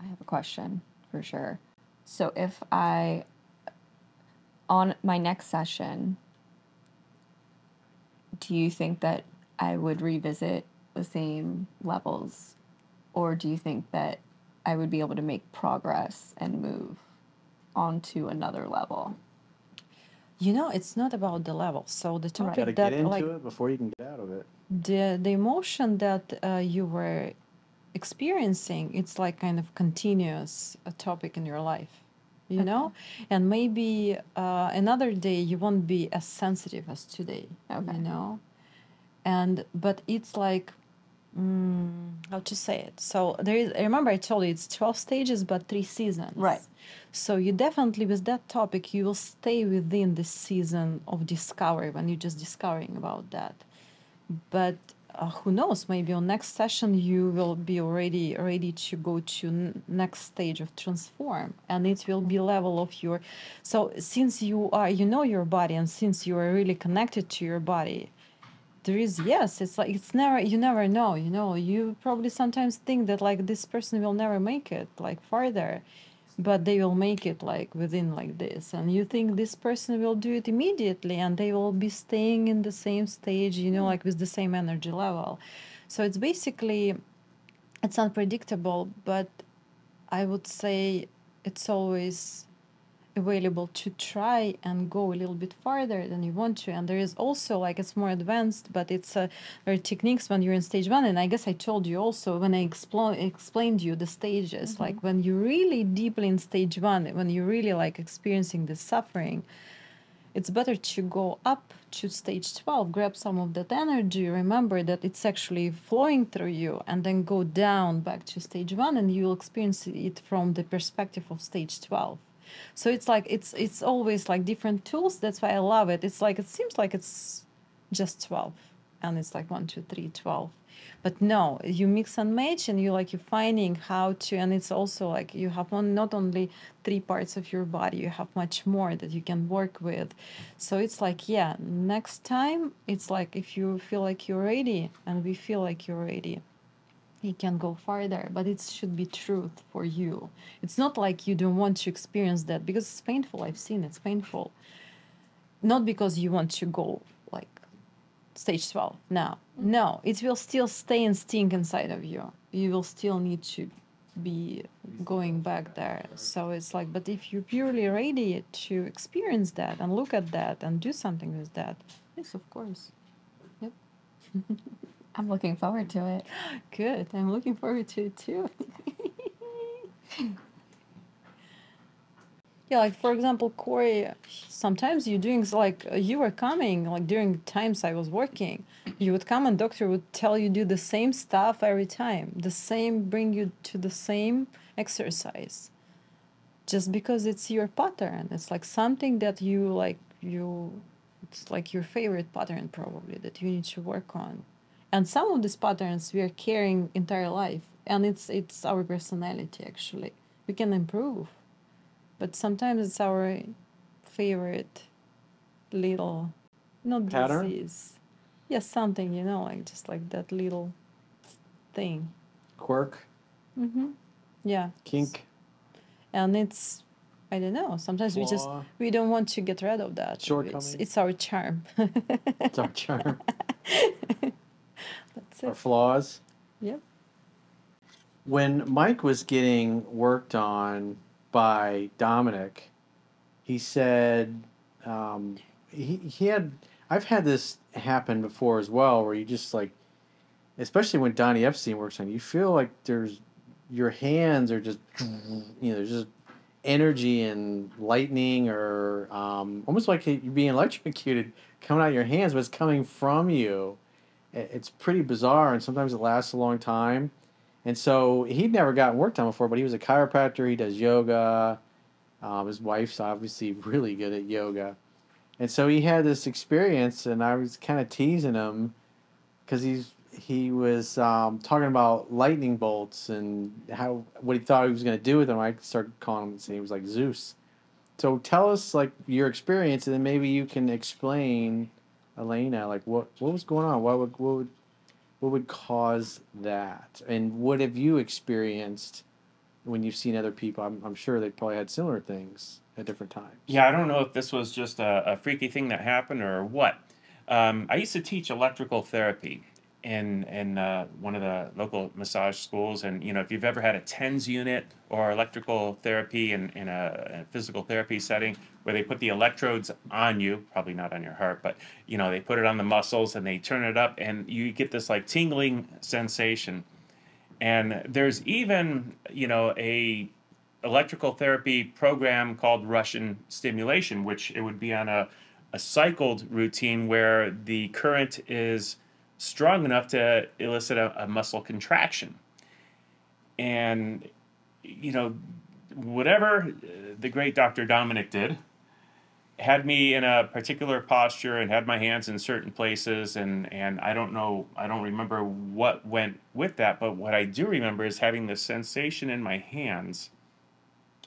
I have a question for sure. So if on my next session, do you think that I would revisit the same levels? Or do you think that I would be able to make progress and move on to another level? It's not about the level. So the Right. topic Got to get that, into it before you can get out of it. the emotion that you were experiencing, it's like kind of continuous a topic in your life, and maybe another day you won't be as sensitive as today, but it's like, how to say it? So there is, remember I told you it's 12 stages but 3 seasons. Right. So you definitely, with that topic, you will stay within the season of discovery when you're just discovering about that. But who knows, maybe on next session you will be already ready to go to next stage of transform, and it will be level of your. So since you know your body, and since you are really connected to your body, there is, yes, it's like, it's never, you never know, you probably sometimes think that like this person will never make it like farther, but they will make it like within like this, and you think this person will do it immediately and they will be staying in the same stage, like with the same energy level. So it's basically, it's unpredictable, but I would say it's always available to try and go a little bit farther than you want to. And there is also like, it's more advanced, but it's there are techniques when you're in stage 1, and I guess I told you also when I explained you the stages, like when you're really deeply in stage 1, when you're really like experiencing the suffering, it's better to go up to stage 12, grab some of that energy, remember that it's actually flowing through you, and then go down back to stage 1, and you'll experience it from the perspective of stage 12. So it's like, it's always like different tools. That's why I love it. It's like, it seems like it's just 12, and it's like 1, 2, 3, 12. But no, you mix and match, and you're finding how to, and it's also like you have not only 3 parts of your body, you have much more that you can work with. So it's like, yeah, next time it's like, if you feel like you're ready, and we feel like you're ready, you can go farther, but it should be truth for you. It's not like you don't want to experience that, because it's painful. I've seen it's painful. Not because you want to go like stage 12. No, it will still stay and stink inside of you. You will still need to be going back there. So it's like, but if you're purely ready to experience that and look at that and do something with that, yes, of course. Yep. I'm looking forward to it. Good. I'm looking forward to it too. Yeah, like for example, Corey, sometimes you're doing like, you were coming like during times I was working, you would come and doctor would tell you do the same stuff every time, the same, bring you to the same exercise, just because it's your pattern. It's like something that it's like your favorite pattern probably that you need to work on. And some of these patterns we are carrying entire life, and it's our personality actually. We can improve, but sometimes it's our favorite little, not Pattern? disease. Yes, something, like just like that little thing. Quirk? Yeah. Kink? And it's, I don't know, sometimes Flaw? we don't want to get rid of that. Shortcoming? It's our charm. It's our charm. That's Our it. flaws? Yep. When Mike was getting worked on by Dominic, he said he had, I've had this happen before as well, where you just like, especially when Donnie Epstein works on you, feel like your hands are just, there's just energy and lightning, or almost like you're being electrocuted coming out of your hands, but it's coming from you. It's pretty bizarre, and sometimes it lasts a long time. And so he'd never gotten worked on before, but he was a chiropractor. He does yoga. His wife's obviously really good at yoga. And so he had this experience, and I was kind of teasing him because he was talking about lightning bolts and what he thought he was going to do with them. I started calling him, saying he was like Zeus. So tell us like your experience, and then maybe you can explain, Elena, like what was going on. What would cause that, and what have you experienced when you've seen other people, I'm sure they probably had similar things at different times. Yeah, I don't know if this was just a freaky thing that happened or what. I used to teach electrical therapy in one of the local massage schools, and if you've ever had a TENS unit or electrical therapy in a physical therapy setting where they put the electrodes on you, probably not on your heart, but they put it on the muscles and they turn it up, and you get this like tingling sensation. And there's even a electrical therapy program called Russian stimulation, which it would be on a cycled routine where the current is strong enough to elicit a muscle contraction. And, whatever the great Dr. Dominic did, had me in a particular posture and had my hands in certain places, and I don't remember what went with that, but what I do remember is having this sensation in my hands,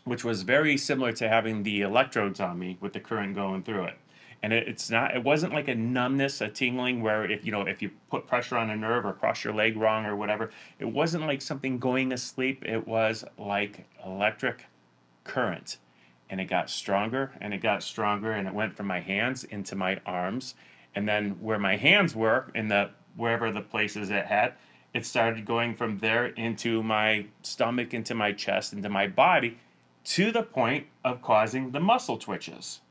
which was very similar to having the electrodes on me with the current going through it. And it wasn't like a numbness, a tingling where if you put pressure on a nerve or cross your leg wrong or whatever, it wasn't like something going asleep. It was like electric current. And it got stronger and it got stronger, and it went from my hands into my arms, and then where my hands were wherever the places it had, it started going from there into my stomach, into my chest, into my body, to the point of causing the muscle twitches.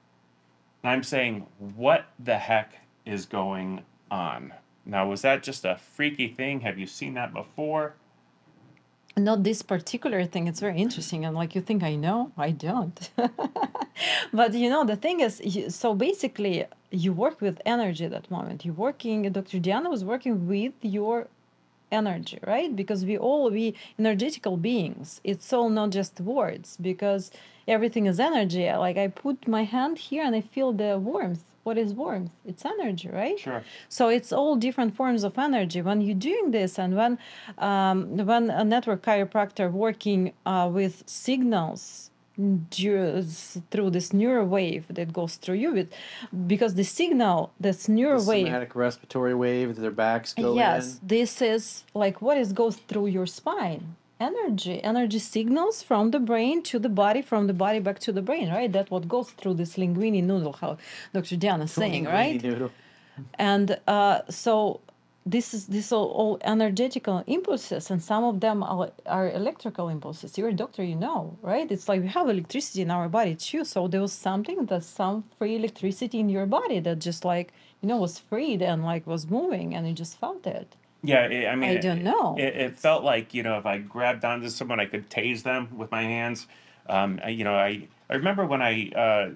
And I'm saying, what the heck is going on? Now, was that just a freaky thing? Have you seen that before? Not this particular thing. It's very interesting. And like, you think I know, I don't. But the thing is, so basically you work with energy at that moment. Dr. Diana was working with your energy, right? Because we energetical beings. It's all not just words, because everything is energy. Like, I put my hand here and I feel the warmth. What is warmth? It's energy, right? Sure. So it's all different forms of energy. When you're doing this, and when a network chiropractor working with signals through this neural wave that goes through you, because the signal, this neural The wave, somatic respiratory wave that their backs go yes, in. this is like what is goes through your spine. Energy signals from the brain to the body, from the body back to the brain, right? That's what goes through this linguini noodle, how Dr. Diana is saying, right? Noodle. And so this all energetical impulses, and some of them are electrical impulses. You're a doctor, right? It's like we have electricity in our body too. So there was some free electricity in your body that just like was freed and like was moving, and you just felt it. Yeah, I don't know. It felt like if I grabbed onto someone, I could tase them with my hands. I remember when I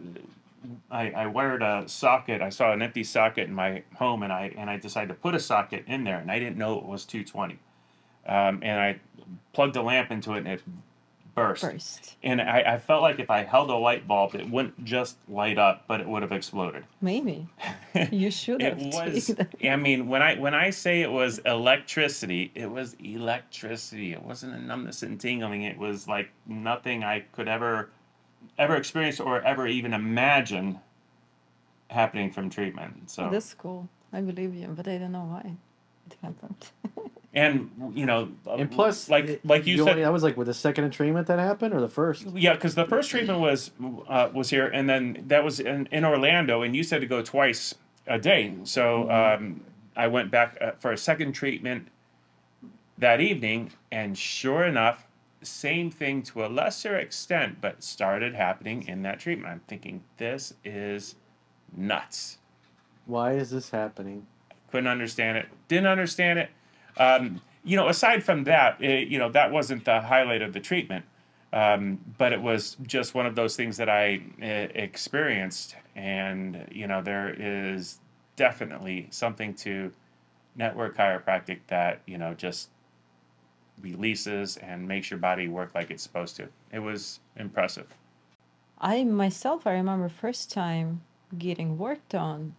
wired a socket. I saw an empty socket in my home, and I decided to put a socket in there, and I didn't know it was 220. And I plugged a lamp into it, and it burst. And I felt like if I held a light bulb, it wouldn't just light up, but it would have exploded. Maybe you should have. It was. I mean, when I say it was electricity, it was electricity. It wasn't a numbness and tingling. It was like nothing I could ever experience or ever even imagine happening from treatment. So that's cool. I believe you, but I don't know why it happened. And and plus, like you said, that was like with the second treatment that happened, or the first? Yeah, because the first treatment was here, and then that was in Orlando, and you said to go twice a day. So I went back for a second treatment that evening, and sure enough, same thing to a lesser extent, but started happening in that treatment. I'm thinking, this is nuts. Why is this happening? Couldn't understand it. Didn't understand it. Aside from that, that wasn't the highlight of the treatment. But it was just one of those things that I experienced. And, there is definitely something to network chiropractic that, just releases and makes your body work like it's supposed to. It was impressive. I remember first time getting worked on.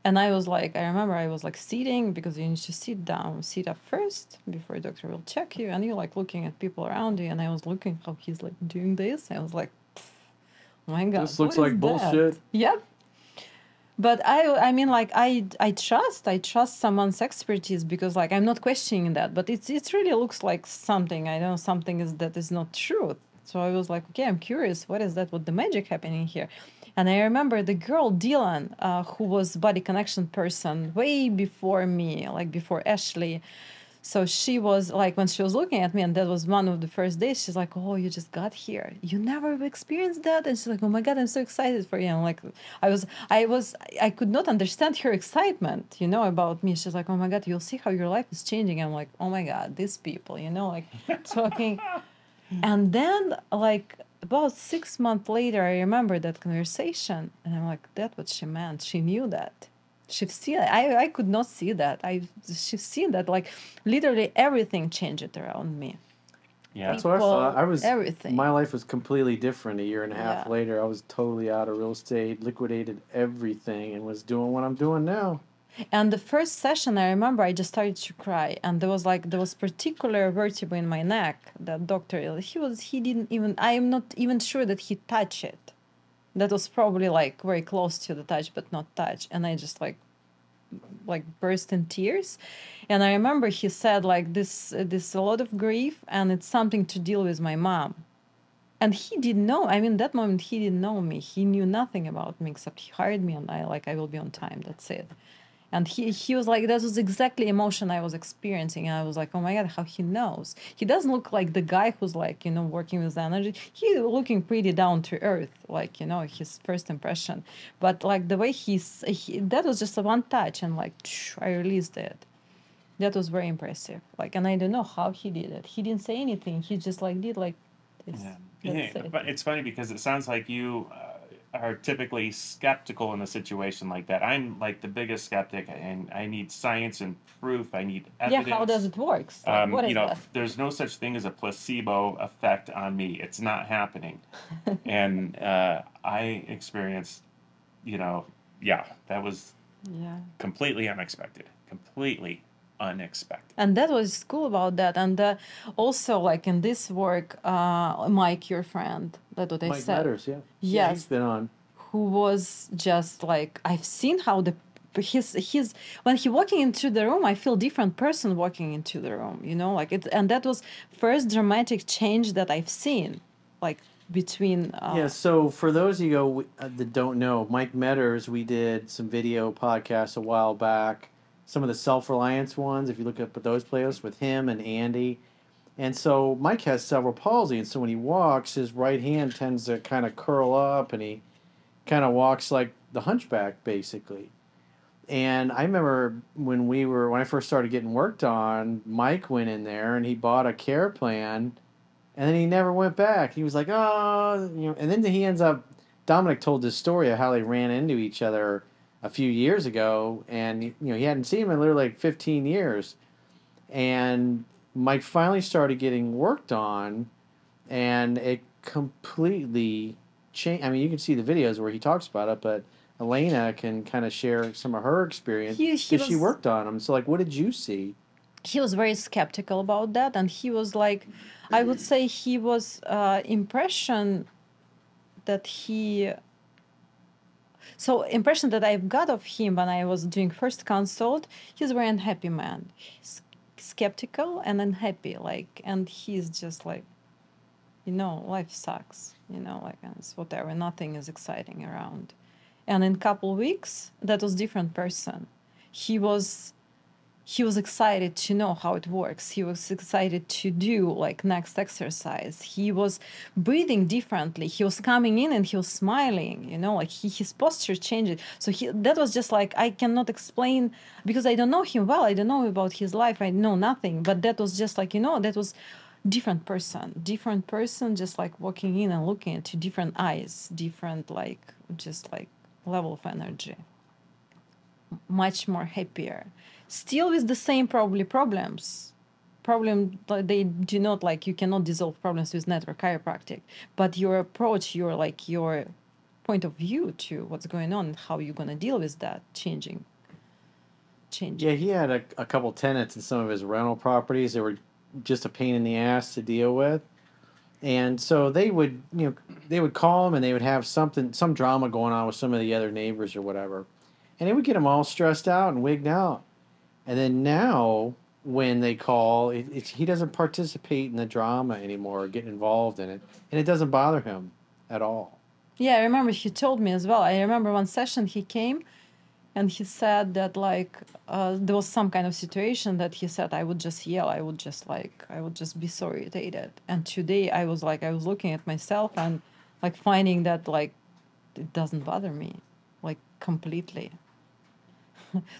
And I remember I was like sitting, because you need to sit up first before a doctor will check you. And you're like looking at people around you. And I was looking how he's like doing this. I was like, oh my God. This looks like bullshit. Yep. But I mean, like I trust someone's expertise because like I'm not questioning that, but it really looks like something I know something is that is not truth. So I was like, okay, I'm curious, what is that? What the magic happening here? And I remember the girl Dylan, who was body connection person way before me, like before Ashley. So she was like, when she was looking at me, and that was one of the first days, she's like, "Oh, you just got here. You never experienced that." And she's like, "Oh my God, I'm so excited for you." And like, I could not understand her excitement, about me. She's like, "Oh my God, you'll see how your life is changing." I'm like, "Oh my God, these people, like talking." And then, like, about 6 months later, I remember that conversation, and I'm like, "That's what she meant. She knew that." She's seen it. I could not see that. She's seen that. Like, literally everything changed around me. Yeah. That's what I thought. People, everything. My life was completely different a year and a half Yeah. later. I was totally out of real estate, liquidated everything, and was doing what I'm doing now. And the first session, I remember I just started to cry, and there was particular vertebra in my neck. That doctor, he didn't even. I am not even sure that he touched it. That was probably like very close to the touch, but not touch. And I just like burst in tears. And I remember he said like this a lot of grief, and it's something to deal with my mom. And he didn't know. I mean, that moment he didn't know me. He knew nothing about me except he hired me, and I will be on time. That's it. And he was like, that was exactly emotion I was experiencing. And I was like, oh my God, how he knows. He doesn't look like the guy who's like, working with energy. He looking pretty down to earth, like, his first impression. But like the way that was just a one touch, and like, I released it. That was very impressive. Like, and I don't know how he did it. He didn't say anything. He just like did like this. Yeah. That's Yeah, it. but it's funny because it sounds like you are typically skeptical in a situation like that. I'm like the biggest skeptic, and I need science and proof. I need Yeah, evidence. how does it work? Like, what is that? There's no such thing as a placebo effect on me. It's not happening. And I experienced, yeah, that was Yeah. completely unexpected. Completely unexpected. And that was cool about that. And also, like in this work, Mike, your friend, that's what I Mike said. Metters, yeah. Yeah, he's Yes, been on. who was just like, I've seen how his when he walking into the room, I feel different person walking into the room, like it. And that was first dramatic change that I've seen, like between. Yeah, so for those of you that don't know, Mike Metters, we did some video podcasts a while back, some of the self-reliance ones, if you look up at those playlists with him and Andy. And so Mike has cerebral palsy, and so when he walks, his right hand tends to kind of curl up, and he kind of walks like the hunchback, basically. And I remember when I first started getting worked on, Mike went in there and he bought a care plan, and then he never went back. He was like, oh, and then he ends up. Dominic told this story of how they ran into each other a few years ago, and he hadn't seen him in literally like 15 years, and Mike finally started getting worked on, and it completely changed. I mean, you can see the videos where he talks about it, but Elena can kind of share some of her experience because she worked on him. So, like, what did you see? He was very skeptical about that, and he was like, I would say he was impression that impression that I've got of him when I was doing first consult, he's a very unhappy man. He's skeptical and unhappy, like, and he's just like, life sucks, like, and it's whatever, nothing is exciting around. And in couple weeks, that was different person. He was excited to know how it works. He was excited to do like next exercise. He was breathing differently. He was coming in and he was smiling, like his posture changed. So that was just like, I cannot explain because I don't know him well. I don't know about his life. I know nothing, but that was just like, that was different person, just like walking in and looking into different eyes, different, like, just like level of energy, much more happier, still with the same probably problems. They do not, like, you cannot dissolve problems with network chiropractic, but your approach, your point of view to what's going on, how you're going to deal with that changing. Yeah, he had a couple tenants in some of his rental properties that were just a pain in the ass to deal with. And so they would call him, and they would have some drama going on with some of the other neighbors or whatever. and it would get him all stressed out and wigged out. And then now, when they call, he doesn't participate in the drama anymore, or get involved in it, and it doesn't bother him at all. Yeah, I remember he told me as well. I remember one session he came and he said that like there was some kind of situation that he said I would just yell, I would just be so irritated. And today I was looking at myself and like finding that like it doesn't bother me like completely.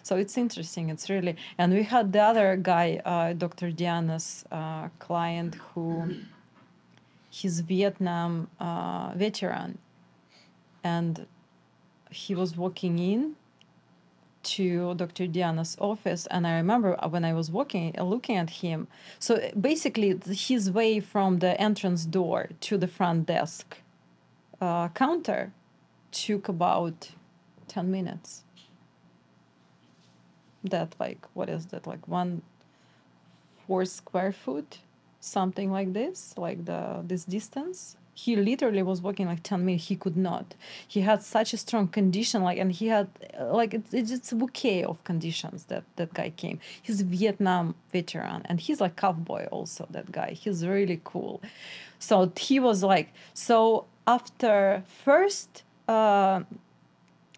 So it's interesting. It's really, and we had the other guy, Dr. Diana's client, who he's Vietnam veteran, and he was walking in to Dr. Diana's office, and I remember when I was looking at him. So basically, his way from the entrance door to the front desk counter took about 10 minutes. That like what is that like 1 4 square foot, something like this, like this distance. He literally was walking like 10 minutes. He could not. He had such a strong condition, like, and he had like it's a bouquet of conditions that guy came. He's a Vietnam veteran, and he's like cowboy also. That guy, he's really cool. So he was like, so after first.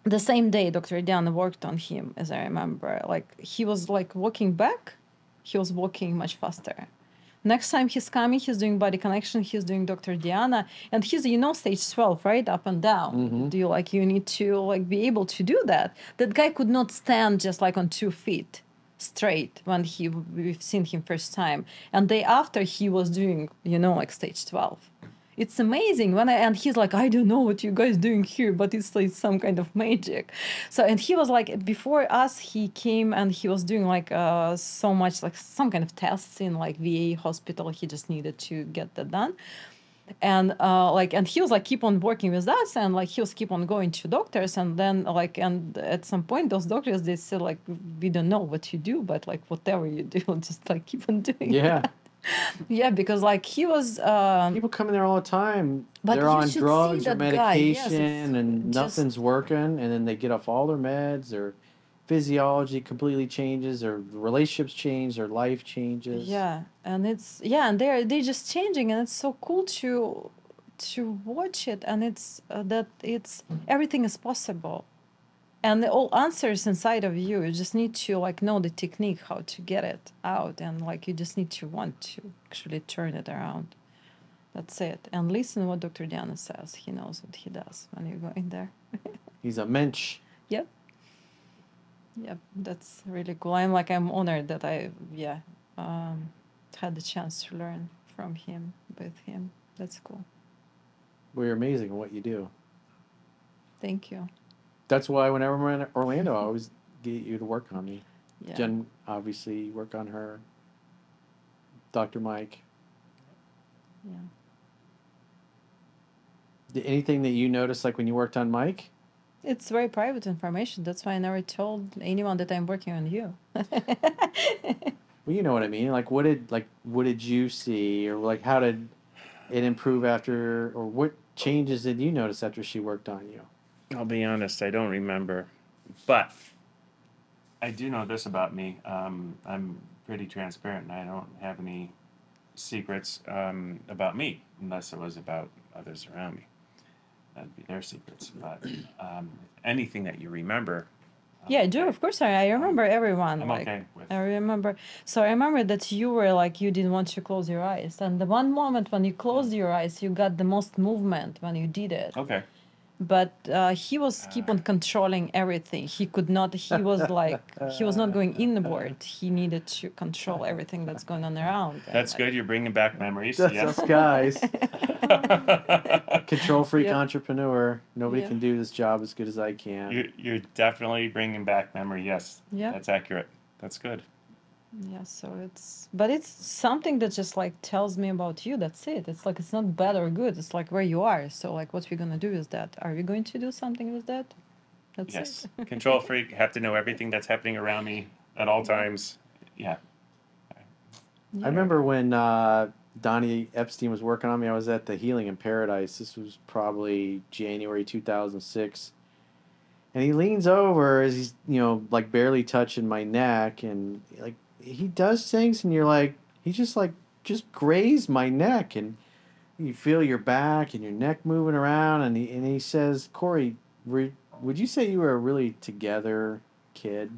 The same day Dr. Diana worked on him, as I remember, like he was like walking back, he was walking much faster. Next time he's coming, he's doing body connection, he's doing Dr. Diana, and he's, stage 12, right? Up and down. Mm-hmm. Do you you need to like be able to do that? That guy could not stand just like on 2 feet straight when we've seen him first time. And day after he was doing, like stage 12. It's amazing and he's like, I don't know what you guys doing here, but it's like some kind of magic. So, and he was like, before us, he came and he was doing like so much, like some kind of tests in like VA hospital. He just needed to get that done. And and he was like keep on working with us, and like he was keep on going to doctors, and then like and at some point those doctors, they said like, we don't know what you do, but like whatever you do, just like keep on doing Yeah. Yeah, because like he was People come in there all the time. but They're you on should see drugs or that guy. Yes, medication, it's and just nothing's working, and then they get off all their meds. Their physiology completely changes. Their relationships change. Their life changes. yeah, and and they're just changing, and it's so cool to watch it, and it's that it's everything is possible, and all answers inside of you. You just need to like know the technique how to get it out, and like you just need to want to actually turn it around. That's it. And listen what Dr. Diana says. He knows what he does when you go in there. He's a mensch. Yep. Yep. That's really cool. I'm honored that I had the chance to learn from him, with him. That's cool. Well, you're amazing at what you do. Thank you. That's why whenever I'm in Orlando, I always get you to work on me. Yeah. Jen, obviously, you work on her. Dr. Mike. Yeah. Anything that you noticed, like when you worked on Mike? It's very private information. That's why I never told anyone that I'm working on you. Well, you know what I mean. Like, what did you see, or like how did it improve after, or what changes did you notice after she worked on you? I'll be honest, I don't remember, but I do know this about me. I'm pretty transparent, and I don't have any secrets about me, unless it was about others around me. That'd be their secrets. But anything that you remember. Yeah, I do. Of course, I remember everyone. I'm like, okay with. I remember. So I remember that you were like, you didn't want to close your eyes. And the one moment when you closed your eyes, you got the most movement when you did it. Okay. But he was keep on controlling everything. He could not, he was like, he was not going inward. He needed to control everything that's going on around. That's good. You're bringing back memories. That's Yes. us guys. Control freak Yep. entrepreneur. Nobody Yep. can do this job as good as I can. You're definitely bringing back memory. Yes. Yeah. That's accurate. That's good. Yeah, so but it's something that just like tells me about you. That's it. It's like, it's not bad or good. It's like where you are. So like, what we're going to do with that? Are we going to do something with that? That's Yes. it. Control freak. Have to know everything that's happening around me at all times. Yeah. I remember when Donnie Epstein was working on me. I was at the Healing in Paradise. This was probably January 2006. And he leans over as he's, like barely touching my neck, and like he does things, and you're like, he just grazed my neck, and you feel your back and your neck moving around, and he says, Corey, would you say you were a really together kid,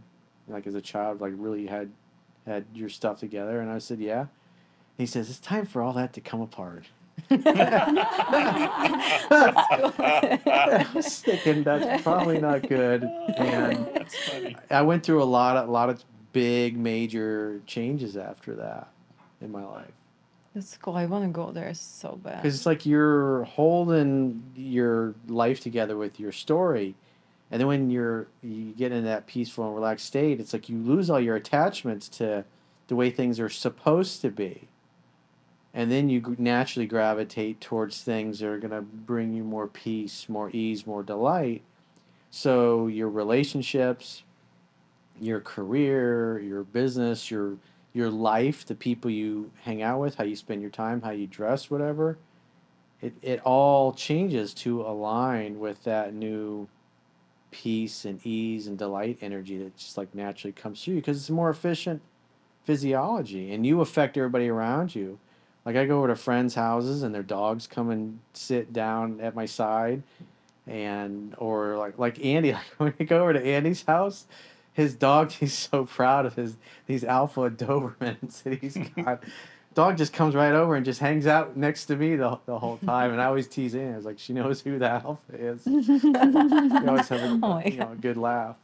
like as a child, like really had your stuff together? And I said, yeah. And he says, it's time for all that to come apart. I was thinking that's probably not good, and That's funny. I went through a lot of big major changes after that in my life. That's cool. I want to go there so bad. Because it's like you're holding your life together with your story, and then when you get in that peaceful and relaxed state, it's like you lose all your attachments to the way things are supposed to be, and then you naturally gravitate towards things that are going to bring you more peace, more ease, more delight. So your relationships, your career, your business, your life, the people you hang out with, how you spend your time, how you dress, whatever, it all changes to align with that new peace and ease and delight energy that just like naturally comes through you because it's a more efficient physiology, and you affect everybody around you. Like I go over to friends' houses and their dogs come and sit down at my side, and or like Andy, like when we go over to Andy's house, his dog, he's so proud of these alpha Dobermans that he's got. Dog just comes right over and just hangs out next to me the whole time, and I always tease Andy. I was like, she knows who the alpha is. We always have a good laugh.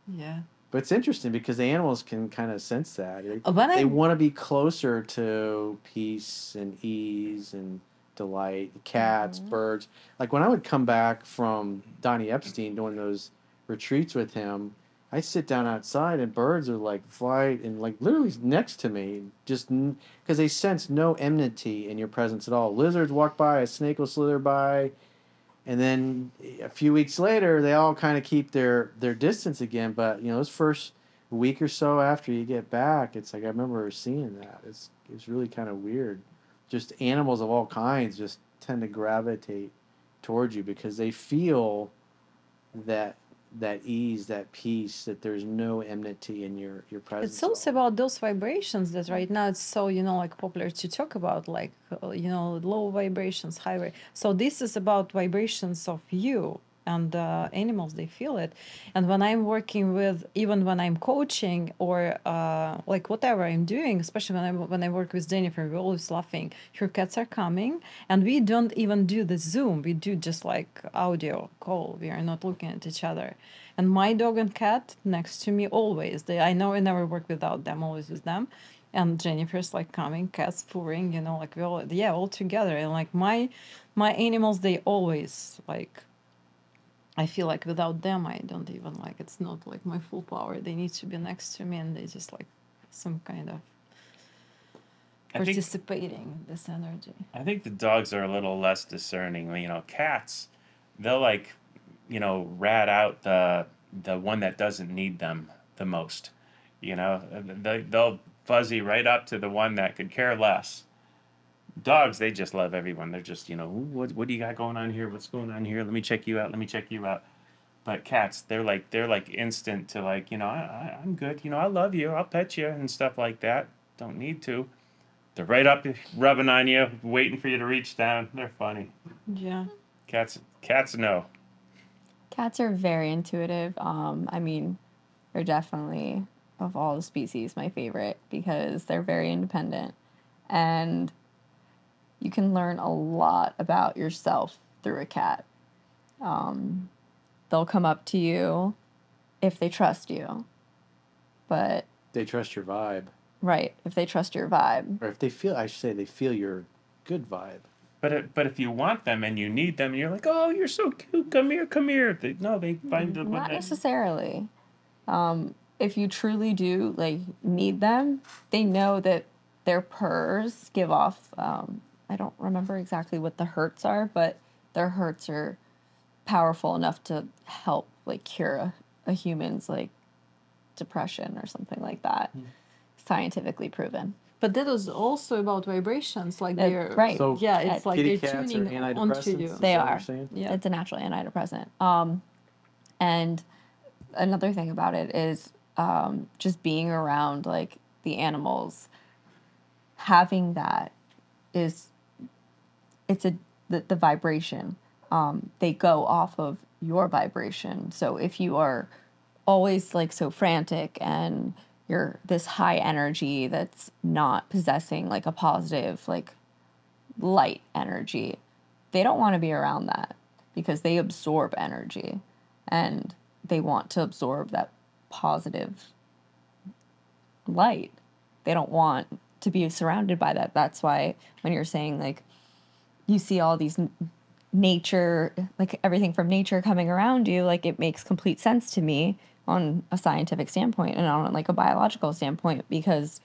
Yeah. But it's interesting because the animals can kind of sense that. When They I want to be closer to peace and ease and delight. Cats, birds. Like when I would come back from Donnie Epstein doing those retreats with him, I sit down outside and birds are like fly and like literally next to me, just because they sense no enmity in your presence at all. Lizards walk by, a snake will slither by, and then a few weeks later, they all kind of keep their distance again. But those first week or so after you get back, it's like I remember seeing that. It's really kind of weird. Just animals of all kinds just tend to gravitate towards you because they feel that ease, that peace, that there's no enmity in your presence. It's also about those vibrations that right now it's so like popular to talk about, like low vibrations, high so this is about vibrations of you, and animals, they feel it. And when I'm working with, even when I'm coaching or like whatever I'm doing, especially when I work with Jennifer, we're always laughing. Her cats are coming, and we don't even do the Zoom. We do just like audio call. We are not looking at each other. And my dog and cat next to me always. I know I never work without them, always with them. And Jennifer's like coming, cats purring, like we all together. And like my animals, they always like, I feel like without them, I don't even like, it's not like my full power. They need to be next to me, and they just like some kind of participating in this energy. I think the dogs are a little less discerning. Cats, they'll like, rat out the one that doesn't need them the most. They'll fuzzy right up to the one that could care less. Dogs, they just love everyone. They're just, what do you got going on here? What's going on here? Let me check you out. Let me check you out. But cats, they're like instant to like, I'm good. I love you. I'll pet you and stuff like that. Don't need to. They're right up, rubbing on you, waiting for you to reach down. They're funny. Yeah. Cats know. Cats are very intuitive. I mean, they're definitely, of all the species, my favorite because they're very independent. And you can learn a lot about yourself through a cat. They'll come up to you if they trust you. But they trust your vibe. Right, if they trust your vibe. Or if they feel, I should say, they feel your good vibe. But if you want them and you need them, and you're like, oh, you're so cute, come here. They find the Not necessarily. If you truly do like need them, they know that their purrs give off. I don't remember exactly what the hertz are, but their hertz are powerful enough to help like cure a human's like depression or something like that. Scientifically proven. But that is also about vibrations, like they're right. So yeah, it's like kitty they're cats tuning are onto you. antidepressants? They are. Saying? Yeah. It's a natural antidepressant. And another thing about it is just being around like the animals, having that is, it's the vibration. They go off of your vibration. So if you are always like so frantic and you're this high energy that's not possessing like a positive, like light energy, they don't want to be around that because they absorb energy and they want to absorb that positive light. They don't want to be surrounded by that. That's why when you're saying like you see all these nature, like everything from nature coming around you, like it makes complete sense to me on a scientific standpoint and on like a biological standpoint, because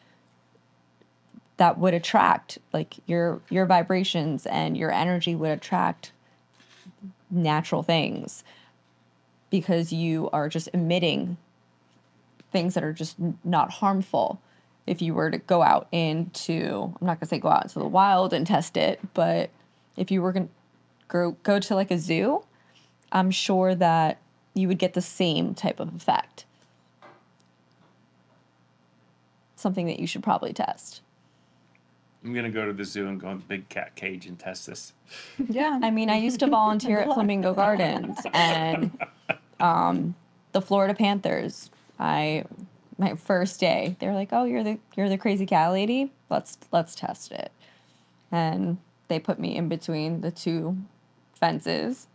that would attract like your vibrations and your energy would attract natural things because you are just emitting things that are just not harmful. If you were to go out into, I'm not going to say go out into the wild and test it, but if you were going to go to like a zoo, I'm sure that you would get the same type of effect. Something that you should probably test. I'm gonna go to the zoo and go in the big cat cage and test this. Yeah. I mean, I used to volunteer at Flamingo Gardens and the Florida Panthers. My first day, they were like, "Oh, you're the crazy cat lady. Let's test it." And they put me in between the two fences,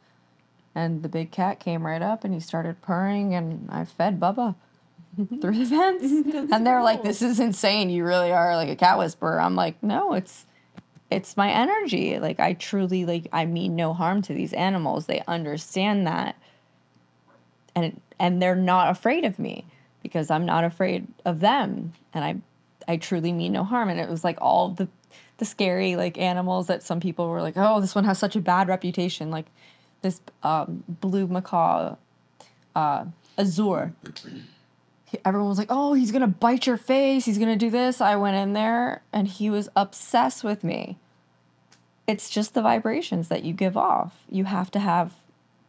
and the big cat came right up and he started purring, and I fed Bubba through the fence. And they're like, "This is insane. You really are like a cat whisperer." I'm like, "No, it's my energy. Like I truly like I mean no harm to these animals. They understand that, and they're not afraid of me because I'm not afraid of them, and I truly mean no harm." And it was like all the scary like animals that some people were like, "Oh, this one has such a bad reputation," like this blue macaw, Azure. Everyone was like, "Oh, he's gonna bite your face. He's gonna do this." I went in there and he was obsessed with me. It's just the vibrations that you give off. You have to have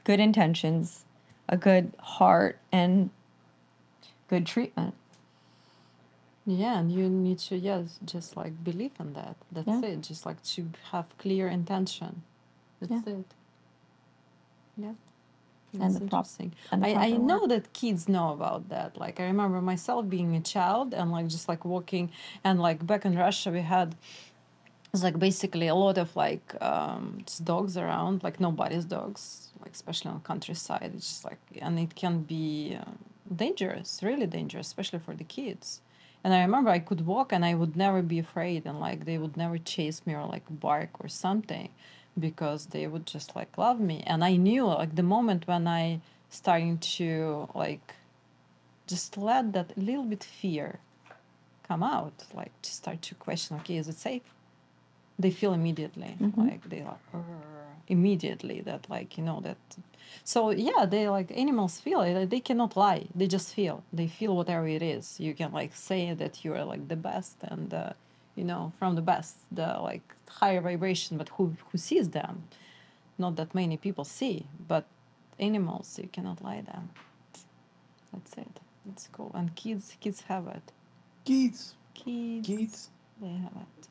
good intentions, a good heart, and good treatment. Yeah, and you need to, yes, just like believe in that. That's Yeah. it. Just like to have clear intention. That's it. Yeah. That's the interesting. and the I proper know work. that kids know about that. Like I remember myself being a child and like just like walking, and like back in Russia we had, it's like basically a lot of like just dogs around, like nobody's dogs, like especially on countryside. It's just like, and it can be dangerous, really dangerous, especially for the kids. And I remember I could walk and I would never be afraid, and like they would never chase me or like bark or something, because they would just like love me. And I knew like the moment when I starting to like just let that little bit fear come out, like to start to question, okay, is it safe? They feel immediately, like they are immediately that like that. So yeah, they like animals feel it. They cannot lie. They just feel. They feel whatever it is. You can like say that you are like the best, and from the best, the like higher vibration. But who sees them? Not that many people see. But animals, you cannot lie them. That's it. It's cool. And kids have it. Geets. Kids, Geets. they have it.